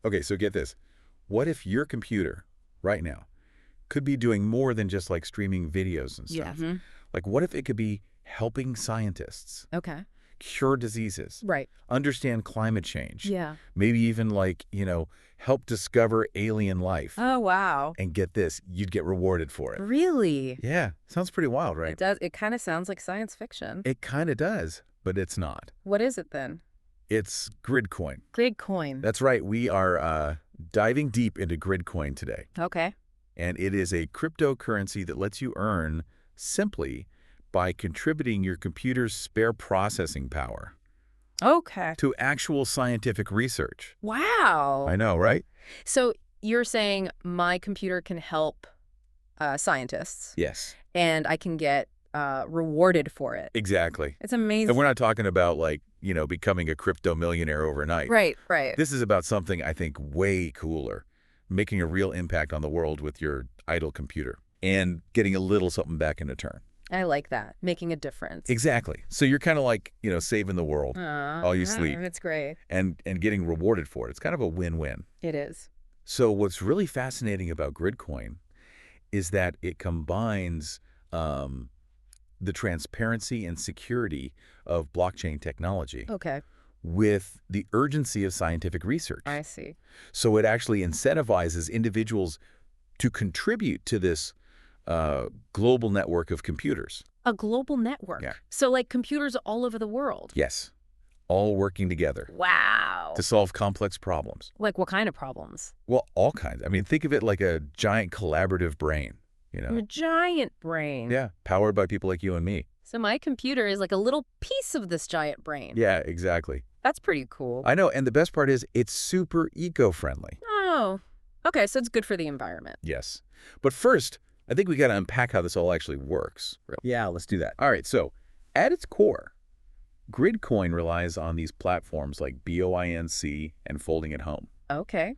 Okay, so get this. What if your computer, right now, could be doing more than just like streaming videos and Yeah. stuff? Like, what if it could be helping scientists Okay. cure diseases, Right. understand climate change, Yeah. maybe even like, help discover alien life? Oh, wow. And get this, you'd get rewarded for it. Really? Yeah, sounds pretty wild, right? It does. It kind of sounds like science fiction. It kind of does, but it's not. What is it then? It's Gridcoin. Gridcoin. That's right. We are diving deep into Gridcoin today. Okay. And it is a cryptocurrency that lets you earn simply by contributing your computer's spare processing power Okay. to actual scientific research. Wow. I know, right? So you're saying my computer can help scientists, Yes, and I can get rewarded for it. exactly. It's amazing. And we're not talking about like, becoming a crypto millionaire overnight. Right, right. This is about something I think way cooler, making a real impact on the world with your idle computer and getting a little something back in return. I like that. Making a difference. Exactly. So you're kind of like, saving the world while you sleep It's great. and getting rewarded for it. It's kind of a win-win. It is. So what's really fascinating about Gridcoin is that it combines the transparency and security of blockchain technology Okay. with the urgency of scientific research. I see. So it actually incentivizes individuals to contribute to this global network of computers. A global network. Yeah. So like computers all over the world. Yes, all working together Wow. to solve complex problems. Like what kind of problems? Well, all kinds. I mean, think of it like a giant collaborative brain, A giant brain. Yeah, powered by people like you and me. So my computer is like a little piece of this giant brain. Yeah, exactly. That's pretty cool. I know, and the best part is it's super eco-friendly. Oh. Okay, so it's good for the environment. Yes. But first, I think we got to unpack how this all actually works. Yeah, let's do that. All right, so at its core, Gridcoin relies on these platforms like BOINC and Folding at Home. Okay.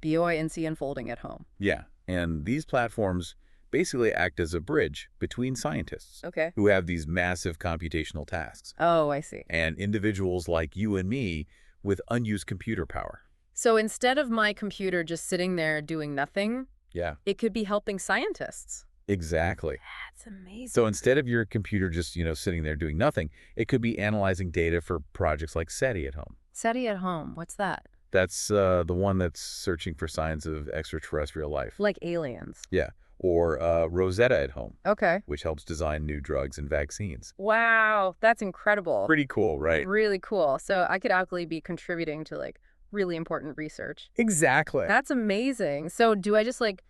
BOINC and folding at home. Yeah, and these platforms basically act as a bridge between scientists Okay. who have these massive computational tasks Oh, I see. and individuals like you and me with unused computer power. So instead of my computer just sitting there doing nothing, Yeah, it could be helping scientists. exactly. That's amazing. So instead of your computer just, sitting there doing nothing, it could be analyzing data for projects like SETI at home. SETI at home, what's that? That's the one that's searching for signs of extraterrestrial life. Like aliens. Yeah. Or Rosetta at home, Okay. which helps design new drugs and vaccines. Wow, that's incredible. Pretty cool, right? Really cool. So I could actually be contributing to like really important research. Exactly. That's amazing. So do I just like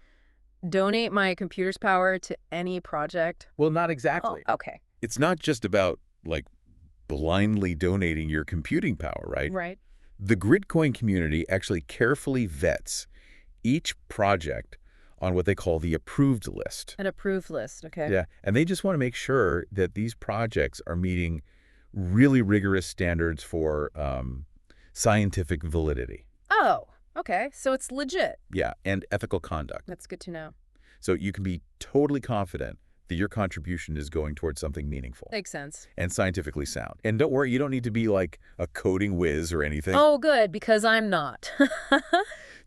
donate my computer's power to any project? Well, not exactly. Oh, okay. It's not just about, like, blindly donating your computing power, right? Right. The Gridcoin community actually carefully vets each project on what they call the approved list. An approved list, okay. Yeah, and they just want to make sure that these projects are meeting really rigorous standards for scientific validity. Oh, okay. So it's legit. Yeah, and ethical conduct. That's good to know. So you can be totally confident that your contribution is going towards something meaningful Makes sense. and scientifically sound. And don't worry, you don't need to be like a coding whiz or anything. Oh, good, because I'm not.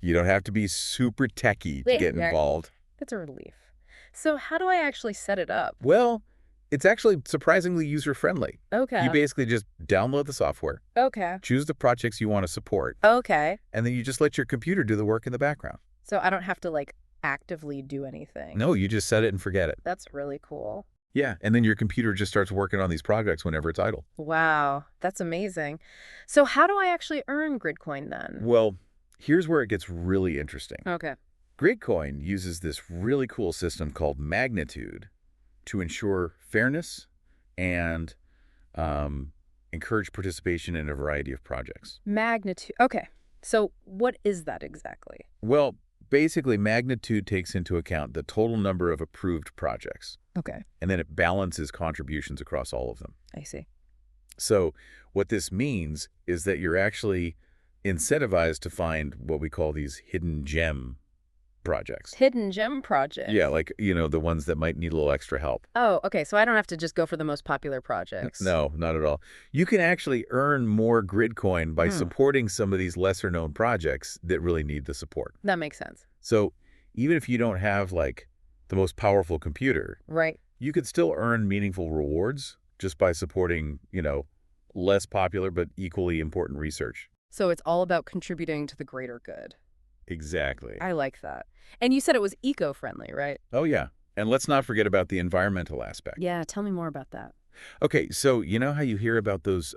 You don't have to be super techie to get Yeah. involved. That's a relief. So how do I actually set it up? Well, it's actually surprisingly user-friendly. Okay. You basically just download the software, Okay. choose the projects you want to support, Okay. and then you just let your computer do the work in the background. So I don't have to like actively do anything. No, you just set it and forget it. That's really cool. Yeah, and then your computer just starts working on these projects whenever it's idle. Wow, that's amazing. So how do I actually earn Gridcoin then? Well, here's where it gets really interesting. Okay. Gridcoin uses this really cool system called magnitude to ensure fairness and encourage participation in a variety of projects. Magnitude. Okay. So what is that exactly? Well, basically, magnitude takes into account the total number of approved projects, Okay. and then it balances contributions across all of them. I see. So what this means is that you're actually incentivized to find what we call these hidden gem projects. Hidden gem projects. Yeah, like, the ones that might need a little extra help. Oh, okay. So I don't have to just go for the most popular projects. No, not at all. You can actually earn more Gridcoin by Hmm. supporting some of these lesser-known projects that really need the support. That makes sense. So even if you don't have, like, the most powerful computer, Right. you could still earn meaningful rewards just by supporting, less popular but equally important research. So it's all about contributing to the greater good. Exactly. I like that. And you said it was eco-friendly, right? Oh, yeah. And let's not forget about the environmental aspect. Yeah, tell me more about that. Okay, so you know how you hear about those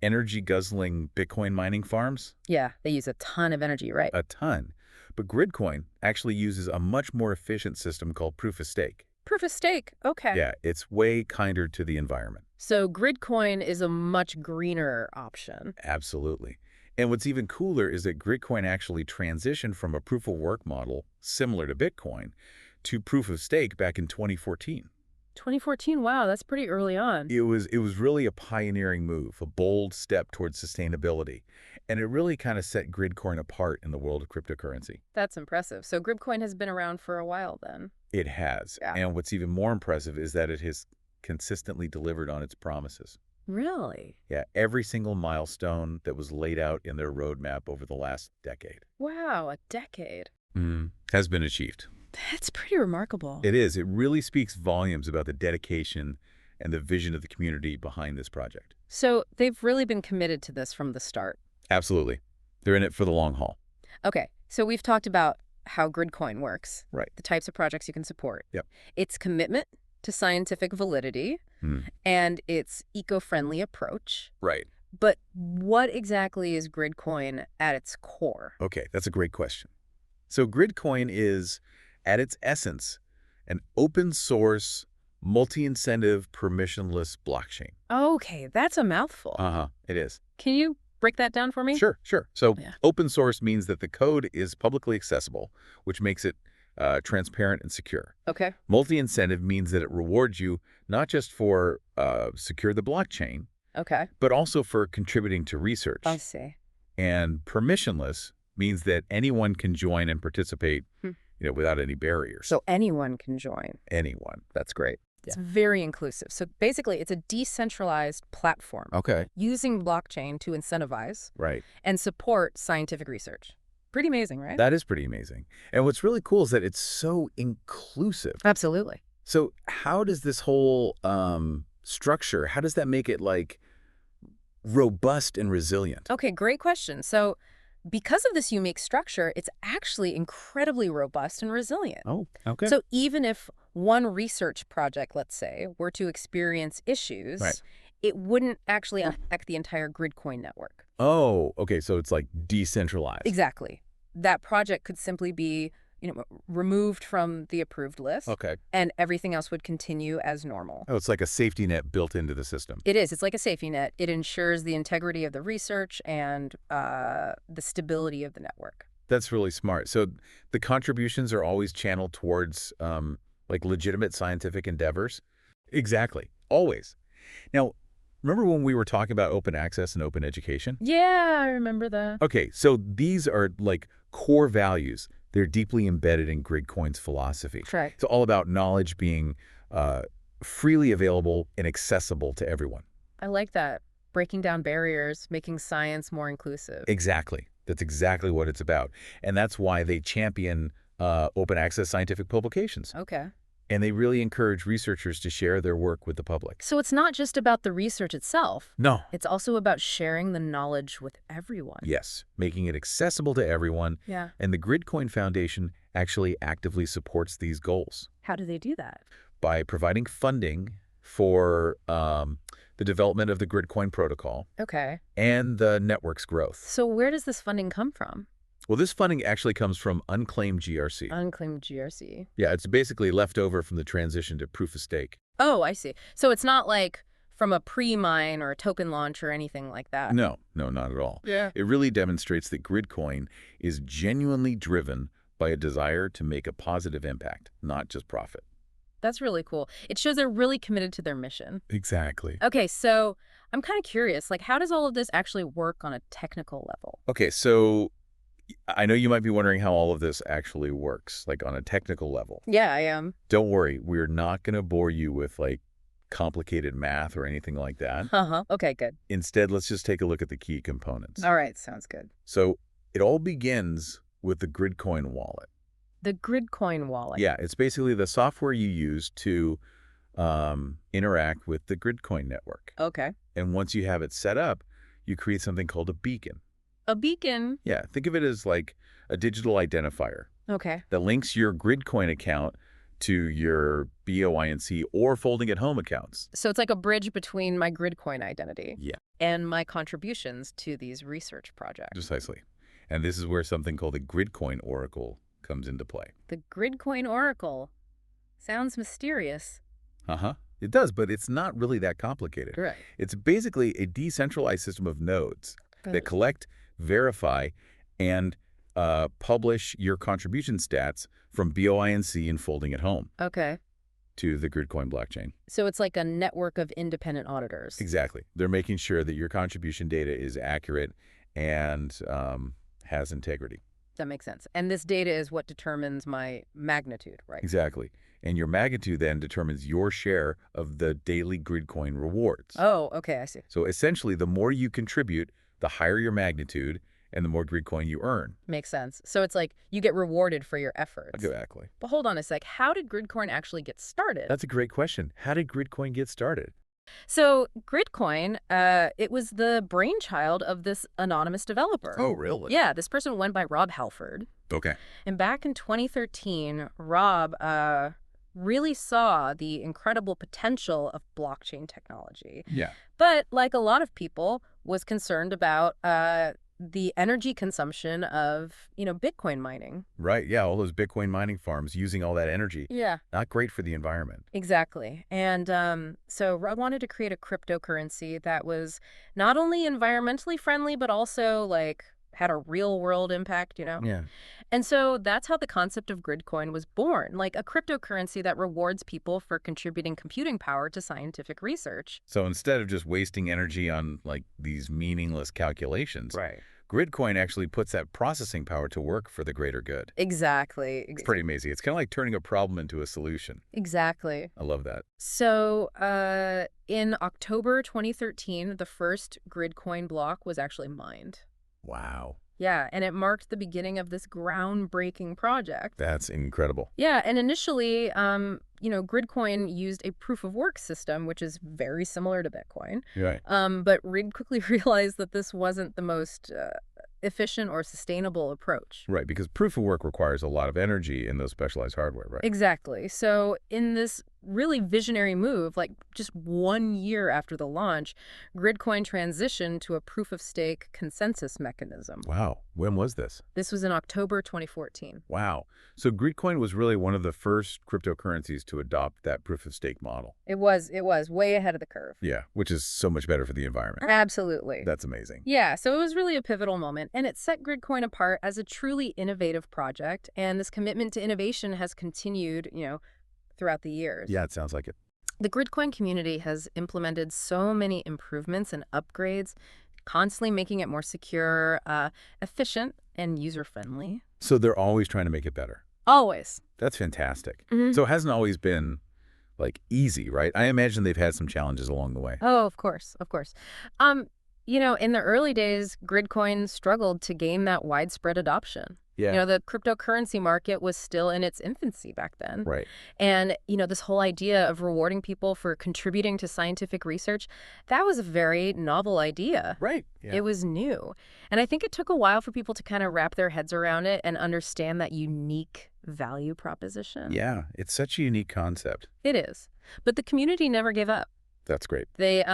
energy-guzzling Bitcoin mining farms? Yeah, they use a ton of energy, right? A ton. But Gridcoin actually uses a much more efficient system called proof of stake. Proof of stake. Okay. Yeah, it's way kinder to the environment. So Gridcoin is a much greener option. Absolutely. And what's even cooler is that Gridcoin actually transitioned from a proof-of-work model similar to Bitcoin to proof of stake back in 2014. 2014, wow, that's pretty early on. It was really a pioneering move, a bold step towards sustainability. And it really kind of set Gridcoin apart in the world of cryptocurrency. That's impressive. So Gridcoin has been around for a while then. It has. Yeah. And what's even more impressive is that it has consistently delivered on its promises. Really? Yeah, every single milestone that was laid out in their roadmap over the last decade Wow, a decade. has been achieved. That's pretty remarkable. It is. It really speaks volumes about the dedication and the vision of the community behind this project. So they've really been committed to this from the start. Absolutely. They're in it for the long haul. Okay, so we've talked about how Gridcoin works, Right. the types of projects you can support, Yep. its commitment to scientific validity, and its eco-friendly approach. Right. But what exactly is Gridcoin at its core? Okay, that's a great question. So Gridcoin is, at its essence, an open source, multi-incentive, permissionless blockchain. Okay, that's a mouthful. It is. Can you break that down for me? Sure. So Yeah. open source means that the code is publicly accessible, which makes it transparent and secure. Okay. Multi-incentive means that it rewards you not just for secure the blockchain, Okay. but also for contributing to research. I see. And permissionless means that anyone can join and participate, without any barriers. So anyone can join. Anyone. That's great. It's very inclusive. So basically, it's a decentralized platform Okay. using blockchain to incentivize Right. and support scientific research. Pretty amazing, right? That is pretty amazing. And what's really cool is that it's so inclusive. Absolutely. So how does this whole structure, how does that make it, like, robust and resilient? Okay, great question. So because of this unique structure, it's actually incredibly robust and resilient. Oh, okay. So even if one research project, let's say, were to experience issues, Right. it wouldn't actually affect the entire Gridcoin network. Oh, okay. So it's like decentralized. Exactly. That project could simply be, removed from the approved list, Okay. and everything else would continue as normal. Oh, it's like a safety net built into the system. It is. It's like a safety net. It ensures the integrity of the research and the stability of the network. That's really smart. So the contributions are always channeled towards like legitimate scientific endeavors? Exactly. Always. Now, remember when we were talking about open access and open education? Yeah, I remember that. Okay, so these are like core values. They're deeply embedded in Gridcoin's philosophy. Right. It's all about knowledge being freely available and accessible to everyone. I like that. Breaking down barriers, making science more inclusive. Exactly. That's exactly what it's about. And that's why they champion open access scientific publications. Okay. And they really encourage researchers to share their work with the public. So it's not just about the research itself. No. It's also about sharing the knowledge with everyone. Yes, making it accessible to everyone. Yeah. And the Gridcoin Foundation actually actively supports these goals How do they do that? by providing funding for the development of the Gridcoin protocol Okay. and the network's growth. So where does this funding come from? Well, this funding actually comes from unclaimed GRC. Unclaimed GRC. Yeah, it's basically left over from the transition to proof of stake. Oh, I see. So it's not like from a pre-mine or a token launch or anything like that. No, not at all. Yeah. It really demonstrates that Gridcoin is genuinely driven by a desire to make a positive impact, not just profit. That's really cool. It shows they're really committed to their mission. Exactly. Okay, so I'm kind of curious, like how does all of this actually work on a technical level? Okay, so I know you might be wondering how all of this actually works, like on a technical level. Yeah, I am. Don't worry, we're not going to bore you with like complicated math or anything like that. Uh-huh. Okay, good. Instead, let's just take a look at the key components. All right, sounds good. So it all begins with the Gridcoin wallet. The Gridcoin wallet. Yeah, it's basically the software you use to interact with the Gridcoin network. Okay. And once you have it set up, you create something called a beacon. A beacon. Yeah, think of it as like a digital identifier Okay. that links your Gridcoin account to your BOINC or Folding at Home accounts. So it's like a bridge between my Gridcoin identity Yeah, and my contributions to these research projects. precisely. And this is where something called the Gridcoin Oracle comes into play. The Gridcoin Oracle. Sounds mysterious. Uh-huh. It does, but it's not really that complicated. Right. It's basically a decentralized system of nodes that collect, verify, and publish your contribution stats from BOINC and Folding at Home Okay. to the Gridcoin blockchain. So it's like a network of independent auditors. Exactly. They're making sure that your contribution data is accurate and has integrity. That makes sense. And this data is what determines my magnitude, right? Exactly. And your magnitude then determines your share of the daily Gridcoin rewards. Oh, okay, I see. So essentially, the more you contribute, the higher your magnitude and the more Gridcoin you earn. Makes sense. So it's like you get rewarded for your efforts. Exactly. But hold on a sec. How did Gridcoin actually get started? That's a great question. How did Gridcoin get started? So Gridcoin, it was the brainchild of this anonymous developer. Oh, really? Yeah, this person went by Rob Halford. Okay. And back in 2013, Rob really saw the incredible potential of blockchain technology. Yeah. But like a lot of people, was concerned about the energy consumption of, Bitcoin mining. Right. Yeah. All those Bitcoin mining farms using all that energy. Yeah. Not great for the environment. Exactly. And so Rob wanted to create a cryptocurrency that was not only environmentally friendly, but also like had a real world impact, Yeah. And so that's how the concept of Gridcoin was born, like a cryptocurrency that rewards people for contributing computing power to scientific research. So instead of just wasting energy on like these meaningless calculations, Right. Gridcoin actually puts that processing power to work for the greater good. Exactly. It's pretty amazing. It's kind of like turning a problem into a solution. Exactly. I love that. So in October 2013, the first Gridcoin block was actually mined. Wow. Yeah, and it marked the beginning of this groundbreaking project. That's incredible. Yeah, and initially, Gridcoin used a proof of work system, which is very similar to Bitcoin. Right. But Reed quickly realized that this wasn't the most efficient or sustainable approach. Right, because proof of work requires a lot of energy in those specialized hardware, right? Exactly. So in this really visionary move, like just 1 year after the launch, Gridcoin transitioned to a proof-of-stake consensus mechanism. Wow. When was this? This was in October 2014. Wow. So Gridcoin was really one of the first cryptocurrencies to adopt that proof-of-stake model. It was way ahead of the curve. Yeah, which is so much better for the environment. Absolutely. That's amazing. Yeah, so it was really a pivotal moment, and it set Gridcoin apart as a truly innovative project, and this commitment to innovation has continued, throughout the years. Yeah, it sounds like it. The Gridcoin community has implemented so many improvements and upgrades, constantly making it more secure, efficient, and user-friendly. So they're always trying to make it better. Always. That's fantastic. Mhm. So it hasn't always been, like, easy, right? I imagine they've had some challenges along the way. Oh, of course, of course. In the early days, Gridcoin struggled to gain that widespread adoption. Yeah. The cryptocurrency market was still in its infancy back then. Right. And, this whole idea of rewarding people for contributing to scientific research, that was a very novel idea. Right. Yeah. It was new. And I think it took a while for people to kind of wrap their heads around it and understand that unique value proposition. Yeah, it's such a unique concept. It is. But the community never gave up. That's great. They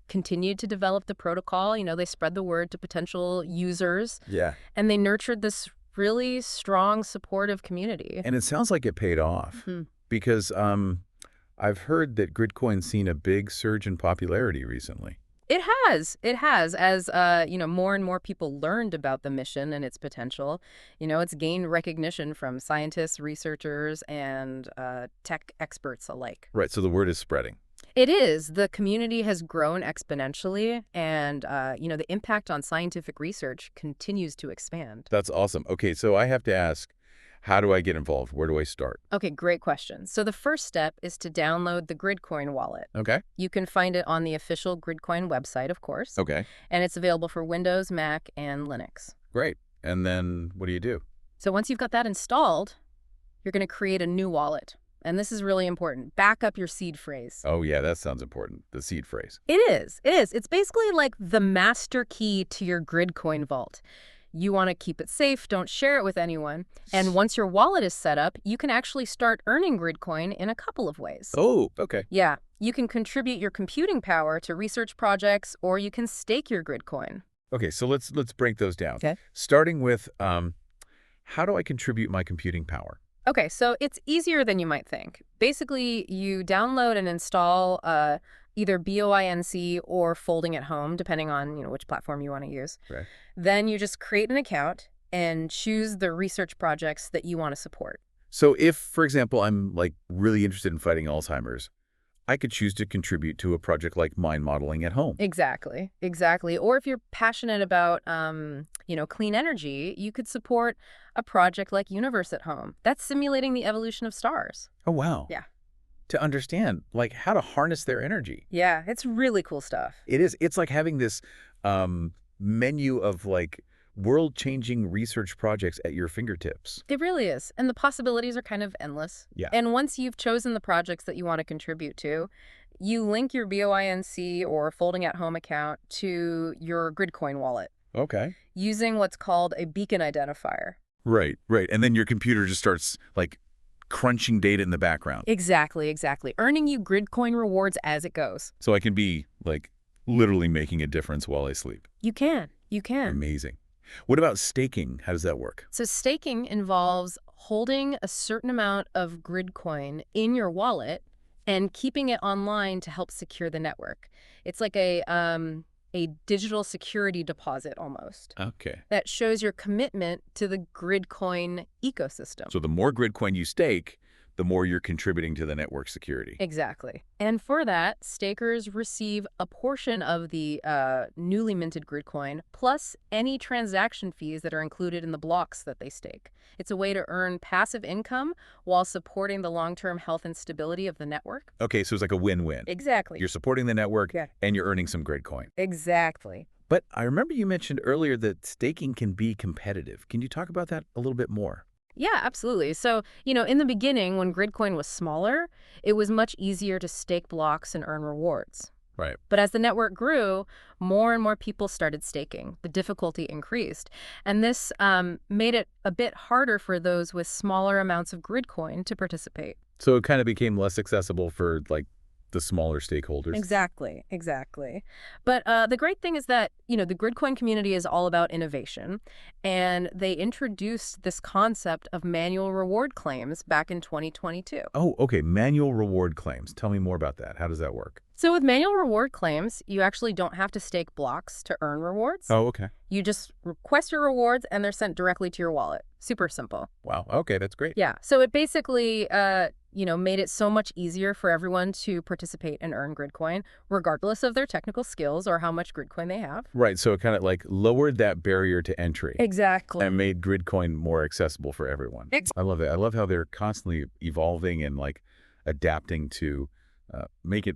continued to develop the protocol. They spread the word to potential users. Yeah. And they nurtured this really strong, supportive community. And it sounds like it paid off because I've heard that Gridcoin's seen a big surge in popularity recently. It has. It has. As, more and more people learned about the mission and its potential, it's gained recognition from scientists, researchers, and tech experts alike. Right. So the word is spreading. It is. The community has grown exponentially, and, the impact on scientific research continues to expand. That's awesome. Okay, so I have to ask, how do I get involved? Where do I start? Okay, great question. So the first step is to download the Gridcoin wallet. Okay. You can find it on the official Gridcoin website, of course, Okay. and it's available for Windows, Mac, and Linux. Great. And then what do you do? So once you've got that installed, you're going to create a new wallet. And this is really important. Back up your seed phrase. Oh, yeah, that sounds important. The seed phrase. It is. It is. It's basically like the master key to your Gridcoin vault. You want to keep it safe, don't share it with anyone. And once your wallet is set up, you can actually start earning Gridcoin in a couple of ways. Oh, okay. Yeah, you can contribute your computing power to research projects, or you can stake your Gridcoin. Okay, so let's break those down. Okay. Starting with how do I contribute my computing power? Okay, so it's easier than you might think. Basically, you download and install either BOINC or Folding at Home, depending on which platform you want to use. Okay. Then you just create an account and choose the research projects that you want to support. So if, for example, I'm like really interested in fighting Alzheimer's, I could choose to contribute to a project like mind modeling at home. Exactly, exactly. Or if you're passionate about, clean energy, you could support a project like Universe at Home. That's simulating the evolution of stars. Oh, wow. Yeah. To understand like how to harness their energy. Yeah, it's really cool stuff. It is. It's like having this menu of like world-changing research projects at your fingertips. It really is. And the possibilities are kind of endless. Yeah. And once you've chosen the projects that you want to contribute to, you link your BOINC or Folding at Home account to your Gridcoin wallet Okay. using what's called a beacon identifier. Right, right. And then your computer just starts like crunching data in the background. Exactly, exactly. Earning you Gridcoin rewards as it goes. So I can be like literally making a difference while I sleep. You can. You can. Amazing. What about staking? How does that work? So staking involves holding a certain amount of Gridcoin in your wallet and keeping it online to help secure the network. It's like a digital security deposit almost Okay. that shows your commitment to the Gridcoin ecosystem. So the more Gridcoin you stake, the more you're contributing to the network security. Exactly. And for that, stakers receive a portion of the newly minted Gridcoin, plus any transaction fees that are included in the blocks that they stake. It's a way to earn passive income while supporting the long-term health and stability of the network. Okay, so it's like a win-win. Exactly. You're supporting the network Yeah. and you're earning some Gridcoin. Exactly. But I remember you mentioned earlier that staking can be competitive. Can you talk about that a little bit more? Yeah, absolutely. So, in the beginning, when Gridcoin was smaller, it was much easier to stake blocks and earn rewards. Right. But as the network grew, more and more people started staking. The difficulty increased. And this made it a bit harder for those with smaller amounts of Gridcoin to participate. So it kind of became less accessible for like the smaller stakeholders. Exactly, exactly. But the great thing is that, the Gridcoin community is all about innovation. And they introduced this concept of manual reward claims back in 2022. Oh, okay. Manual reward claims. Tell me more about that. How does that work? So with manual reward claims, you actually don't have to stake blocks to earn rewards. Oh, okay. You just request your rewards and they're sent directly to your wallet. Super simple. Wow. Okay, that's great. Yeah. So it basically, made it so much easier for everyone to participate and earn Gridcoin, regardless of their technical skills or how much Gridcoin they have. Right. So it kind of like lowered that barrier to entry. Exactly. And made Gridcoin more accessible for everyone. I love that. I love how they're constantly evolving and like adapting to make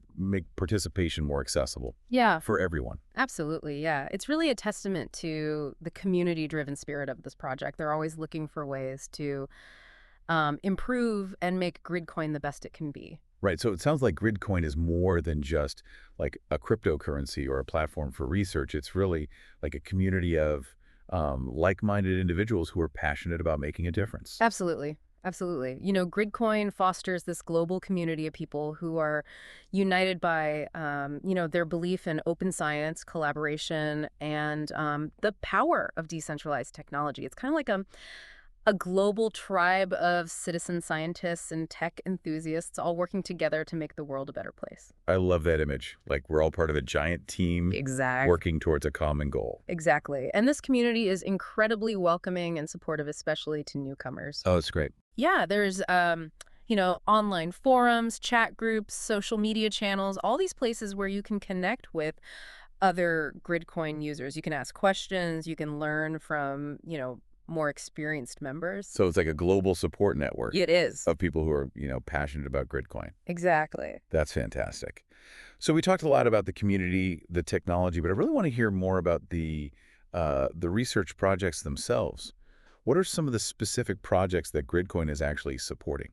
participation more accessible. Yeah. For everyone. Absolutely, yeah. It's really a testament to the community-driven spirit of this project. They're always looking for ways to improve and make Gridcoin the best it can be. Right. So it sounds like Gridcoin is more than just like a cryptocurrency or a platform for research. It's really like a community of like-minded individuals who are passionate about making a difference. Absolutely. Absolutely. Gridcoin fosters this global community of people who are united by, their belief in open science, collaboration, and the power of decentralized technology. It's kind of like a global tribe of citizen scientists and tech enthusiasts all working together to make the world a better place. I love that image. Like we're all part of a giant team Exactly. working towards a common goal. Exactly. And this community is incredibly welcoming and supportive, especially to newcomers. Oh, it's great. Yeah, there's, Online forums, chat groups, social media channels, all these places where you can connect with other Gridcoin users. You can ask questions, you can learn from, more experienced members. So it's like a global support network It is. of people who are, passionate about Gridcoin. Exactly. That's fantastic. So we talked a lot about the community, the technology, but I really want to hear more about the research projects themselves. What are some of the specific projects that Gridcoin is actually supporting?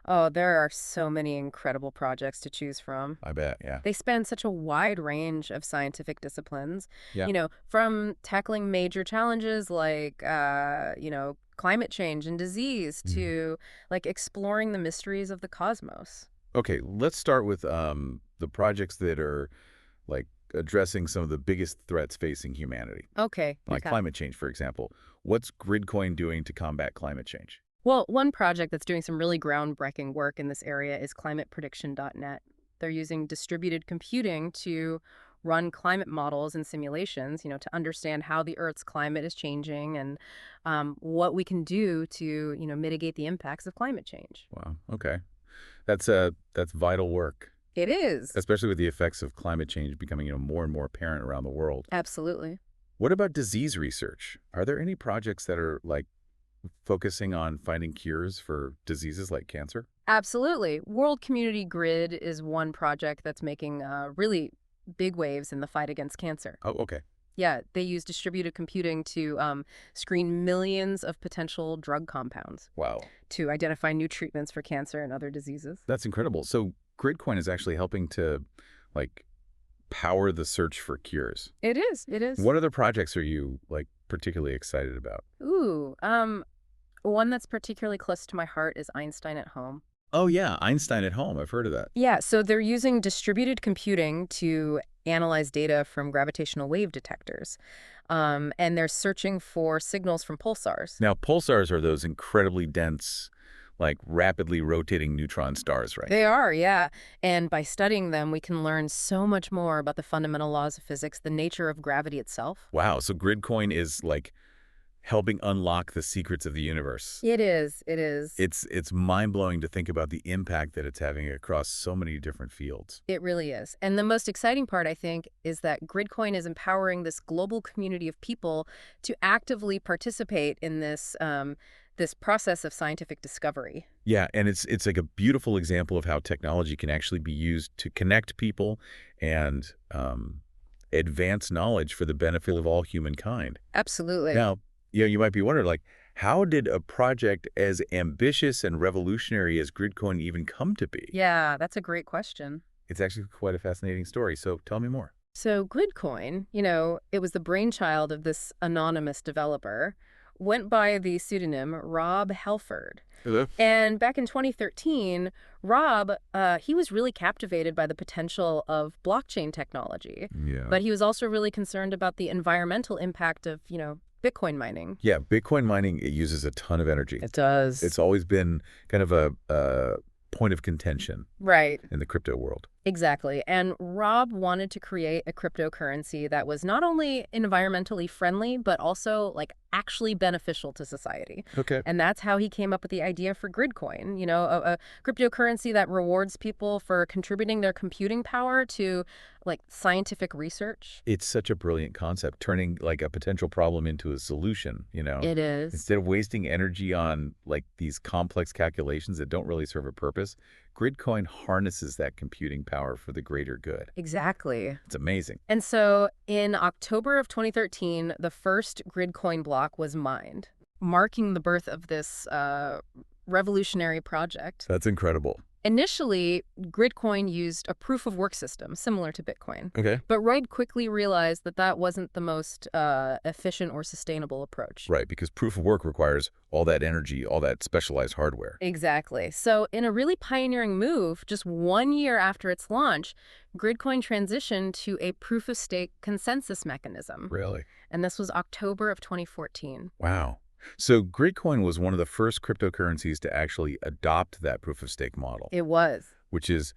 Oh, there are so many incredible projects to choose from. I bet, yeah. They span such a wide range of scientific disciplines, Yeah. from tackling major challenges like, climate change and disease Mhm. to, like, exploring the mysteries of the cosmos. Okay, let's start with the projects that are like addressing some of the biggest threats facing humanity, Okay, like okay. climate change, for example. What's Gridcoin doing to combat climate change? Well, one project that's doing some really groundbreaking work in this area is climateprediction.net. They're using distributed computing to run climate models and simulations, to understand how the Earth's climate is changing and what we can do to, mitigate the impacts of climate change. Wow, okay. That's vital work, It is. especially with the effects of climate change becoming, more and more apparent around the world. Absolutely. What about disease research? Are there any projects that are like focusing on finding cures for diseases like cancer? Absolutely. World Community Grid is one project that's making really big waves in the fight against cancer. Oh, okay. Yeah, they use distributed computing to screen millions of potential drug compounds Wow. to identify new treatments for cancer and other diseases. That's incredible. So Gridcoin is actually helping to like power the search for cures. It is. It is. What other projects are you like particularly excited about? Ooh, one that's particularly close to my heart is Einstein at Home. Oh yeah, Einstein at Home. I've heard of that. Yeah, so they're using distributed computing to analyze data from gravitational wave detectors. And they're searching for signals from pulsars. Now, pulsars are those incredibly dense, like rapidly rotating neutron stars, right? They are, yeah. And by studying them, we can learn so much more about the fundamental laws of physics, the nature of gravity itself. Wow, so Gridcoin is like helping unlock the secrets of the universe. It is. It is. It's mind-blowing to think about the impact that it's having across so many different fields. It really is. And the most exciting part, I think, is that Gridcoin is empowering this global community of people to actively participate in this process of scientific discovery. Yeah, and it's like a beautiful example of how technology can actually be used to connect people and advance knowledge for the benefit of all humankind. Absolutely. Now, you might be wondering, like, how did a project as ambitious and revolutionary as Gridcoin even come to be? Yeah, that's a great question. It's actually quite a fascinating story, so tell me more. So Gridcoin, it was the brainchild of this anonymous developer, went by the pseudonym Rob Halford. Hello? And back in 2013, Rob, he was really captivated by the potential of blockchain technology. Yeah. But he was also really concerned about the environmental impact of, Bitcoin mining. Yeah, Bitcoin mining, it uses a ton of energy. It does. It's always been kind of a point of contention Right. in the crypto world. Exactly. And Rob wanted to create a cryptocurrency that was not only environmentally friendly, but also like actually beneficial to society. Okay. And that's how he came up with the idea for Gridcoin, a cryptocurrency that rewards people for contributing their computing power to like scientific research. It's such a brilliant concept, turning like a potential problem into a solution. It is. Instead of wasting energy on like these complex calculations that don't really serve a purpose, Gridcoin harnesses that computing power for the greater good. Exactly. It's amazing. And so in October of 2013, the first Gridcoin block was mined, marking the birth of this revolutionary project. That's incredible. Initially, Gridcoin used a proof-of-work system similar to Bitcoin. Okay. But Wright quickly realized that that wasn't the most efficient or sustainable approach. Right, because proof of work requires all that energy, all that specialized hardware. Exactly. So in a really pioneering move, just 1 year after its launch, Gridcoin transitioned to a proof-of-stake consensus mechanism. Really? And this was October of 2014. Wow. So Gridcoin was one of the first cryptocurrencies to actually adopt that proof-of-stake model, It was. which is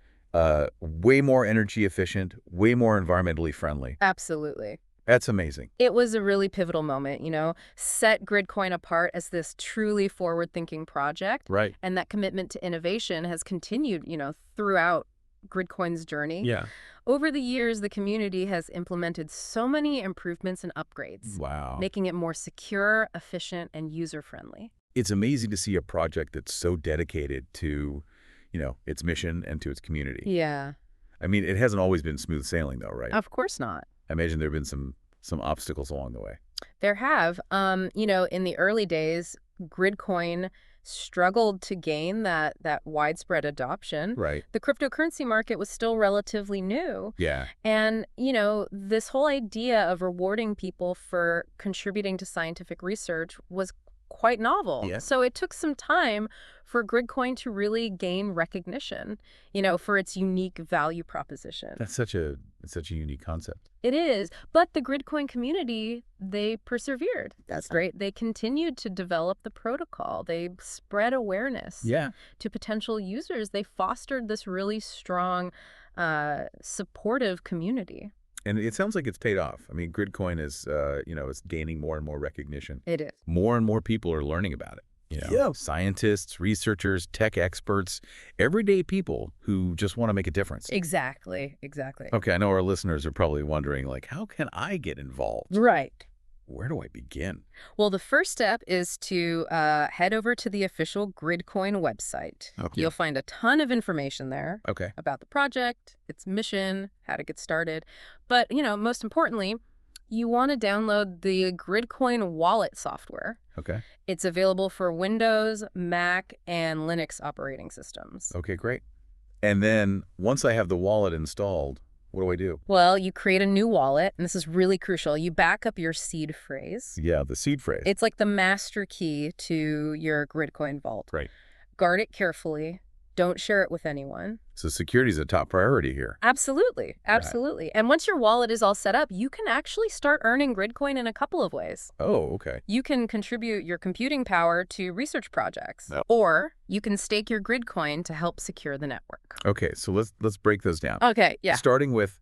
way more energy efficient, way more environmentally friendly. Absolutely. That's amazing. It was a really pivotal moment, set Gridcoin apart as this truly forward-thinking project, Right. and that commitment to innovation has continued, throughout Gridcoin's journey. Yeah. Over the years, the community has implemented so many improvements and upgrades, Wow. making it more secure, efficient, and user-friendly. It's amazing to see a project that's so dedicated to, its mission and to its community. Yeah, I mean, it hasn't always been smooth sailing, though, right? of course not. I imagine there have been some obstacles along the way. There have. In the early days, Gridcoin struggled to gain that widespread adoption. Right. The cryptocurrency market was still relatively new. Yeah. And, this whole idea of rewarding people for contributing to scientific research was quite novel. Yeah. So it took some time for Gridcoin to really gain recognition, for its unique value proposition. That's such a unique concept. It is. But the Gridcoin community, they persevered. That's Right. They continued to develop the protocol. They spread awareness Yeah. to potential users. They fostered this really strong, supportive community. And it sounds like it's paid off. I mean, Gridcoin is, it's gaining more and more recognition. It is. More and more people are learning about it. Yeah. Scientists, researchers, tech experts, everyday people who just want to make a difference. Exactly. Exactly. Okay, I know our listeners are probably wondering, like, how can I get involved? Right. Where do I begin? Well, the first step is to head over to the official Gridcoin website. Okay. You'll find a ton of information there Okay. about the project, its mission, how to get started. But, most importantly, you want to download the Gridcoin wallet software. Okay. It's available for Windows, Mac, and Linux operating systems. Okay, great. And then once I have the wallet installed, what do I do? Well, you create a new wallet, and this is really crucial. You back up your seed phrase. Yeah, the seed phrase. It's like the master key to your Gridcoin vault. Right. Guard it carefully. Don't share it with anyone. So security is a top priority here. Absolutely. Absolutely. And once your wallet is all set up, you can actually start earning Gridcoin in a couple of ways. Oh, okay. You can contribute your computing power to research projects, Oh. or you can stake your Gridcoin to help secure the network. Okay, so let's break those down. Okay, yeah. Starting with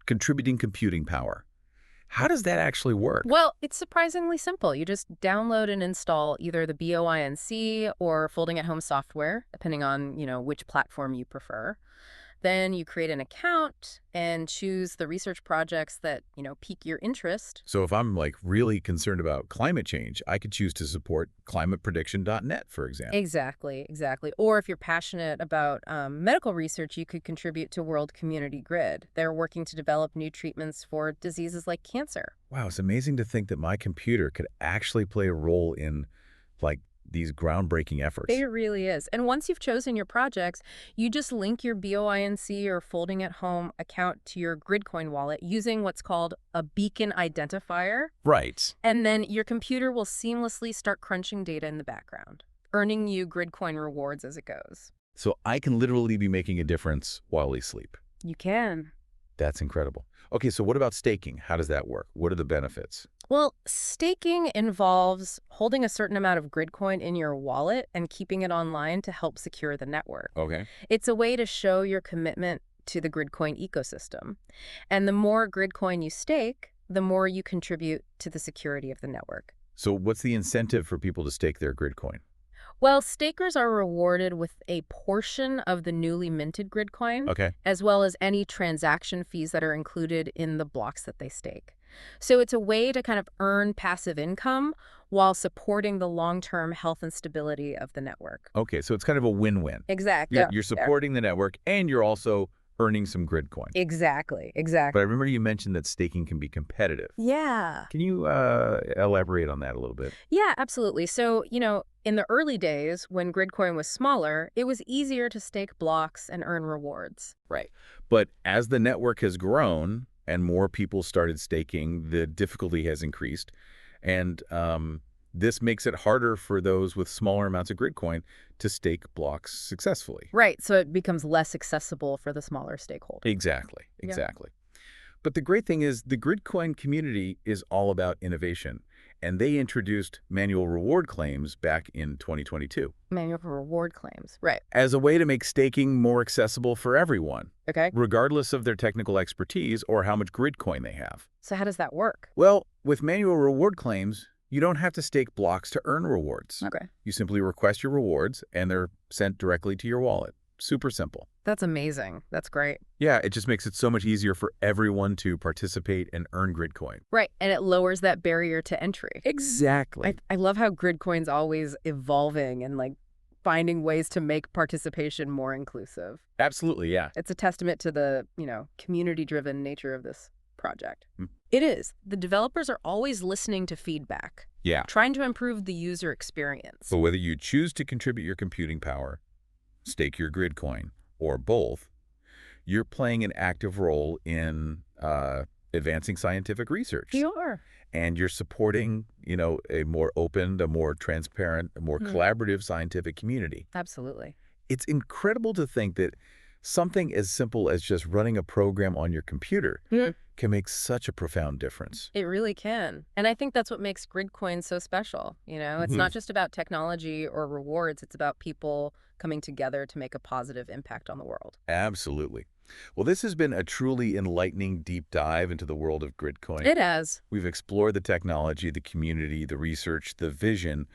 contributing computing power. How does that actually work? Well, it's surprisingly simple. You just download and install either the BOINC or folding at home software, depending on, which platform you prefer. Then you create an account and choose the research projects that, pique your interest. So if I'm like really concerned about climate change, I could choose to support climateprediction.net, for example. Exactly. Or if you're passionate about medical research, you could contribute to World Community Grid. They're working to develop new treatments for diseases like cancer. Wow, it's amazing to think that my computer could actually play a role in like these groundbreaking efforts. It really is. And once you've chosen your projects, you just link your BOINC or folding at home account to your Gridcoin wallet using what's called a beacon identifier. Right. And then your computer will seamlessly start crunching data in the background, earning you Gridcoin rewards as it goes. So I can literally be making a difference while we sleep. You can. That's incredible. Okay, so what about staking? How does that work? What are the benefits? Well, staking involves holding a certain amount of Gridcoin in your wallet and keeping it online to help secure the network. Okay. It's a way to show your commitment to the Gridcoin ecosystem. And the more Gridcoin you stake, the more you contribute to the security of the network. So what's the incentive for people to stake their Gridcoin? Well, stakers are rewarded with a portion of the newly minted Gridcoin, Okay. as well as any transaction fees that are included in the blocks that they stake. So it's a way to kind of earn passive income while supporting the long-term health and stability of the network. Okay, so it's kind of a win-win. Exactly. You're supporting the network and you're also earning some Gridcoin. Exactly. But I remember you mentioned that staking can be competitive. Yeah. Can you elaborate on that a little bit? Yeah, absolutely. So, in the early days when Gridcoin was smaller, it was easier to stake blocks and earn rewards. Right. But as the network has grown and more people started staking, the difficulty has increased. And this makes it harder for those with smaller amounts of Gridcoin to stake blocks successfully. Right. So it becomes less accessible for the smaller stakeholders. Exactly. Yeah. Exactly. But the great thing is the Gridcoin community is all about innovation. and they introduced manual reward claims back in 2022 Manual for reward claims. Right. as a way to make staking more accessible for everyone, Okay. regardless of their technical expertise or how much Gridcoin they have. So how does that work? Well, with manual reward claims, you don't have to stake blocks to earn rewards. Okay. You simply request your rewards, and they're sent directly to your wallet. Super simple. That's amazing. That's great. Yeah, it just makes it so much easier for everyone to participate and earn Gridcoin. Right. And it lowers that barrier to entry. Exactly. I love how Gridcoin's always evolving and like finding ways to make participation more inclusive. Absolutely, yeah. It's a testament to the, community-driven nature of this project. Hmm. It is. The developers are always listening to feedback, Yeah. trying to improve the user experience. But whether you choose to contribute your computing power, stake your Gridcoin, or both, you're playing an active role in advancing scientific research. You are. And you're supporting, a more open, a more transparent, a more collaborative scientific community. Absolutely. It's incredible to think that something as simple as just running a program on your computer can make such a profound difference. It really can. And I think that's what makes Gridcoin so special. It's not just about technology or rewards. It's about people coming together to make a positive impact on the world. Absolutely. Well, this has been a truly enlightening deep dive into the world of Gridcoin. It has. We've explored the technology, the community, the research, the vision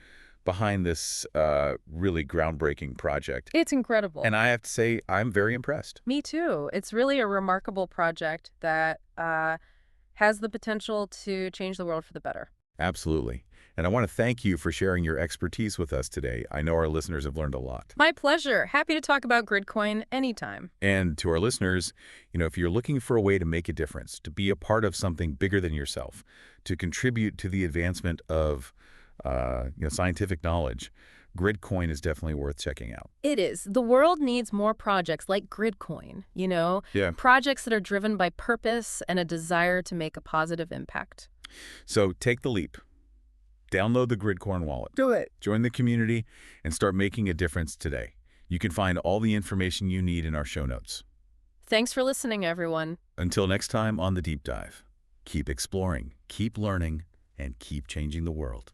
behind this really groundbreaking project. It's incredible. And I have to say, I'm very impressed. Me too. It's really a remarkable project that has the potential to change the world for the better. Absolutely. And I want to thank you for sharing your expertise with us today. I know our listeners have learned a lot. My pleasure. Happy to talk about Gridcoin anytime. And to our listeners, if you're looking for a way to make a difference, to be a part of something bigger than yourself, to contribute to the advancement of scientific knowledge, Gridcoin is definitely worth checking out. It is. The world needs more projects like Gridcoin, Yeah. projects that are driven by purpose and a desire to make a positive impact. So take the leap. Download the Gridcoin wallet. Do it. Join the community and start making a difference today. You can find all the information you need in our show notes. Thanks for listening, everyone. Until next time on The Deep Dive, keep exploring, keep learning, and keep changing the world.